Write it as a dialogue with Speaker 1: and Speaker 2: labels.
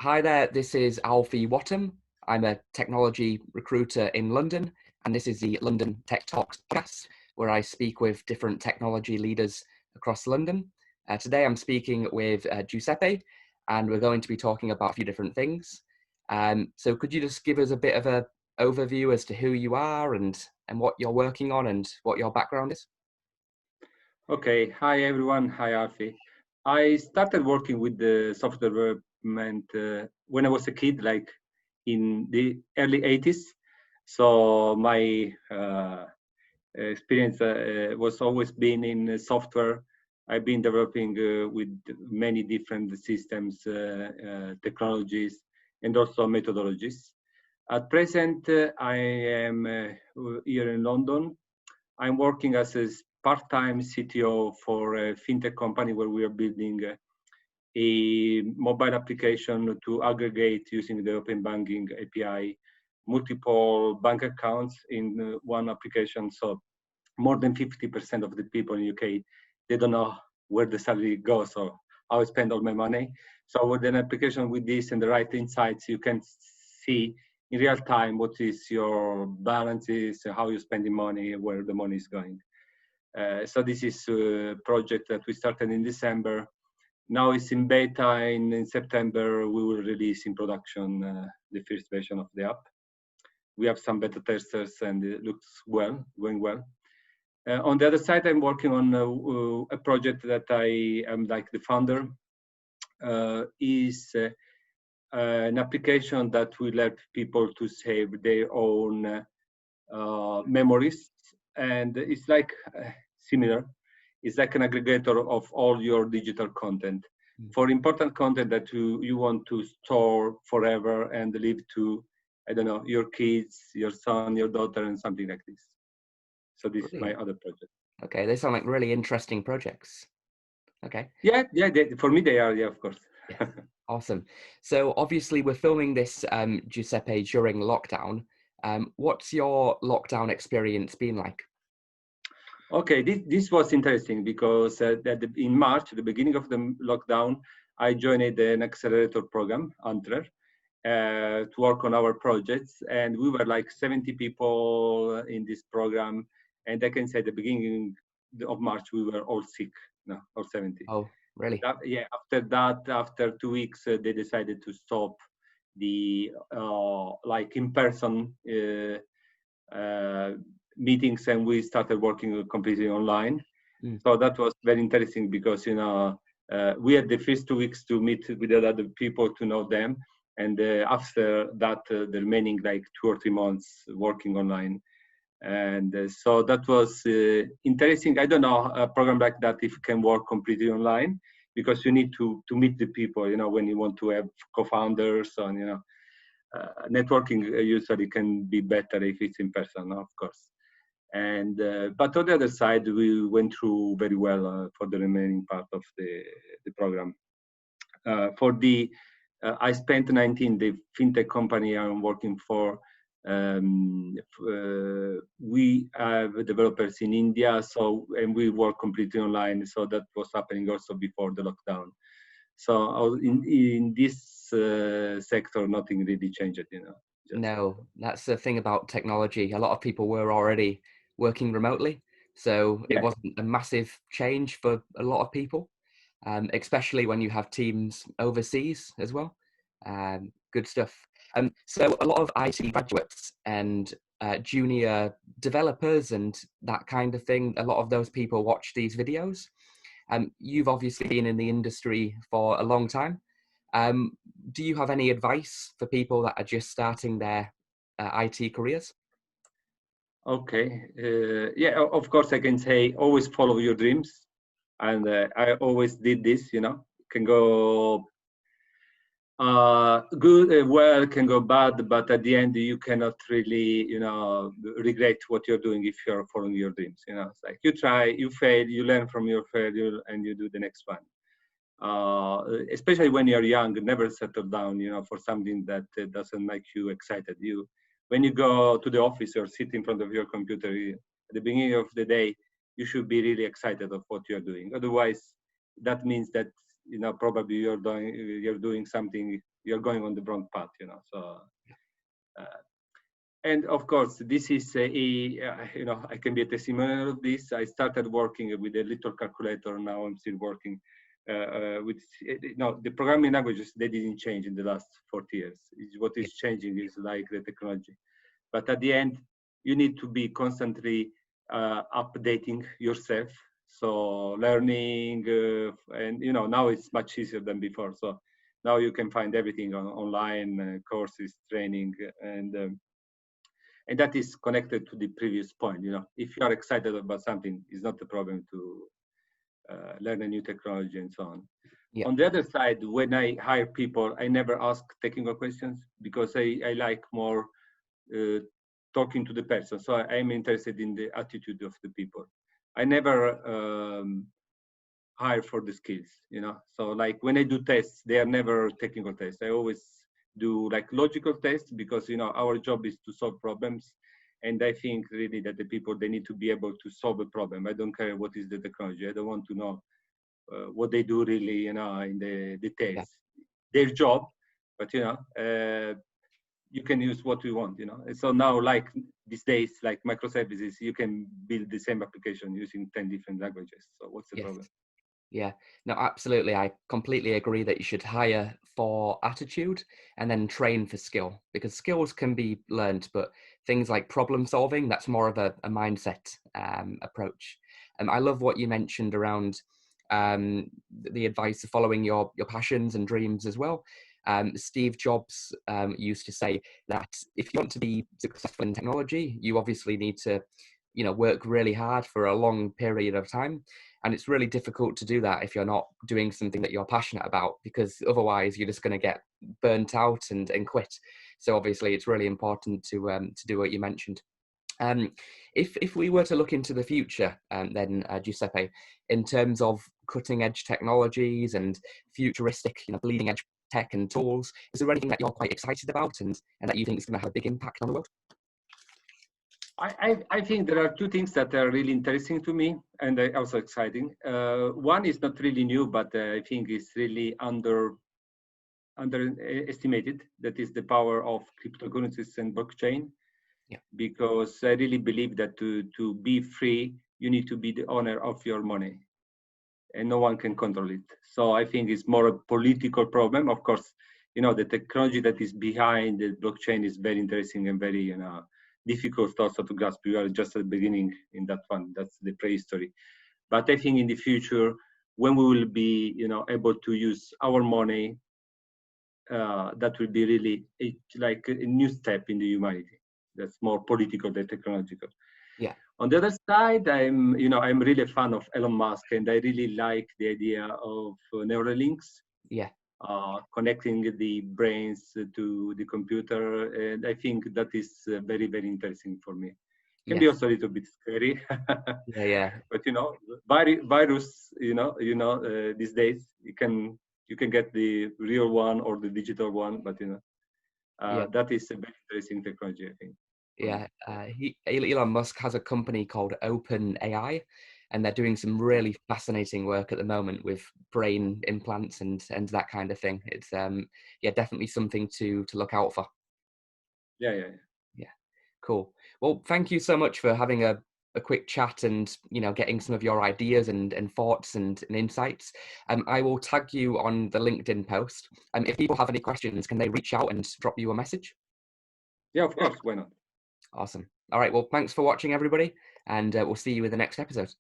Speaker 1: Hi there, this is Alfie Whattam. I'm a technology recruiter in London, and this is the London Tech Talks podcast, where I speak with different technology leaders across London. Today I'm speaking with Giuseppe, and we're going to be talking about a few different things. So could you just give us a bit of an overview as to who you are and what you're working on and what your background is?
Speaker 2: Okay, hi everyone, hi Alfie. I started working with the software development when I was a kid, like in the early 80s. So my experience was always been in software. I've been developing with many different systems, technologies, and also methodologies. At present, I am here in London. I'm working as a part-time CTO for a fintech company where we are building a mobile application to aggregate using the open banking API multiple bank accounts in one application. So more than 50% of the people in UK, they don't know where the salary goes or how I spend all my money. So with an application with this and the right insights, you can see in real time what is your balances, how you're spending money, where the money is going. So this is a project that we started in December. Now it's in beta. In September, we will release in production the first version of the app. We have some beta testers and it looks well, going well. On the other side, I'm working on a project that I am like the founder. Is an application that will help people to save their own memories, and it's like similar. It's like an aggregator of all your digital content for important content that you want to store forever and leave to, I don't know, your kids, your son, your daughter, and something like this. So this is my other project.
Speaker 1: Okay, they sound like really interesting projects. Okay.
Speaker 2: Yeah, for me they are, yeah, of course.
Speaker 1: Yeah. Awesome. So obviously we're filming this, Giuseppe, during lockdown. What's your lockdown experience been like?
Speaker 2: Okay, this was interesting because in March, the beginning of the lockdown, I joined an accelerator program, Antler, to work on our projects. And we were like 70 people in this program. And I can say at the beginning of March, we were all sick, no, all 70.
Speaker 1: Oh, really?
Speaker 2: Yeah, after that, after 2 weeks, they decided to stop the like in-person meetings, and we started working completely online. So that was very interesting because we had the first 2 weeks to meet with the other people to know them, and after that the remaining like 2 or 3 months working online. And so that was interesting. I don't know a program like that if it can work completely online, because you need to meet the people, when you want to have co-founders, and networking usually can be better if it's in person, of course. And but on the other side, we went through very well for the remaining part of the program. I spent 19, the fintech company I'm working for. We have developers in India, and we work completely online. So that was happening also before the lockdown. So in this sector, nothing really changed,
Speaker 1: No, that's the thing about technology. A lot of people were already working remotely, so it wasn't a massive change for a lot of people, especially when you have teams overseas as well. Good stuff. So a lot of IT graduates and junior developers and that kind of thing, a lot of those people watch these videos. You've obviously been in the industry for a long time. Do you have any advice for people that are just starting their IT careers?
Speaker 2: Okay. Yeah, of course, I can say always follow your dreams. And I always did this, can go good, well, can go bad, but at the end, you cannot really, regret what you're doing if you're following your dreams. It's like you try, you fail, you learn from your failure, and you do the next one. Especially when you're young, never settle down, for something that doesn't make you excited. When you go to the office or sit in front of your computer at the beginning of the day, you should be really excited of what you're doing. Otherwise, that means that probably you're doing something, you're going on the wrong path, So, and of course, this is I can be a testimonial of this. I started working with a little calculator. Now I'm still working with, the programming languages, they didn't change in the last 40 years. What is changing is like the technology. But at the end, you need to be constantly updating yourself. So learning, and now it's much easier than before. So now you can find everything online, courses, training, and that is connected to the previous point. If you are excited about something, it's not a problem to learn a new technology and so on.
Speaker 1: Yeah.
Speaker 2: On the other side, when I hire people, I never ask technical questions because I like more talking to the person. So I'm interested in the attitude of the people. I never hire for the skills, So like when I do tests, they are never technical tests. I always do like logical tests because, our job is to solve problems. And I think really that the people, they need to be able to solve a problem. I don't care what is the technology. I don't want to know what they do really, in the details.
Speaker 1: Yeah.
Speaker 2: Their job, but, you can use what we want, And so now, like these days, like microservices, you can build the same application using 10 different languages. So what's the problem?
Speaker 1: Yeah, no, absolutely. I completely agree that you should hire for attitude and then train for skill, because skills can be learned, but things like problem solving, that's more of a mindset approach. I love what you mentioned around the advice of following your passions and dreams as well. Steve Jobs used to say that if you want to be successful in technology, you obviously need to, work really hard for a long period of time. And it's really difficult to do that if you're not doing something that you're passionate about, because otherwise you're just going to get burnt out and quit. So obviously it's really important to do what you mentioned. If we were to look into the future, then Giuseppe, in terms of cutting edge technologies and futuristic, bleeding edge tech and tools, is there anything that you're quite excited about and that you think is going to have a big impact on the world?
Speaker 2: I think there are two things that are really interesting to me and also exciting. One is not really new, but I think is really underestimated. That is the power of cryptocurrencies and blockchain.
Speaker 1: Yeah.
Speaker 2: Because I really believe that to be free, you need to be the owner of your money, and no one can control it. So I think it's more a political problem. Of course, the technology that is behind the blockchain is very interesting and very difficult also to grasp. We are just at the beginning in that one. That's the prehistory. But I think in the future, when we will be, able to use our money, that will be really like a new step in the humanity. That's more political than technological.
Speaker 1: Yeah.
Speaker 2: On the other side, I'm really a fan of Elon Musk, and I really like the idea of Neuralinks.
Speaker 1: Yeah.
Speaker 2: Connecting the brains to the computer, and I think that is very, very interesting for me. Can be also a little bit scary.
Speaker 1: Yeah.
Speaker 2: But virus, these days you can get the real one or the digital one, but that is a very interesting technology, I think.
Speaker 1: Yeah, Elon Musk has a company called OpenAI, and they're doing some really fascinating work at the moment with brain implants and that kind of thing. It's definitely something to look out for.
Speaker 2: Yeah.
Speaker 1: Cool. Well, thank you so much for having a quick chat and getting some of your ideas and thoughts and insights. I will tag you on the LinkedIn post. If people have any questions, can they reach out and drop you a message?
Speaker 2: Yeah, of course. Why not?
Speaker 1: Awesome. All right. Well, thanks for watching, everybody, and we'll see you in the next episode.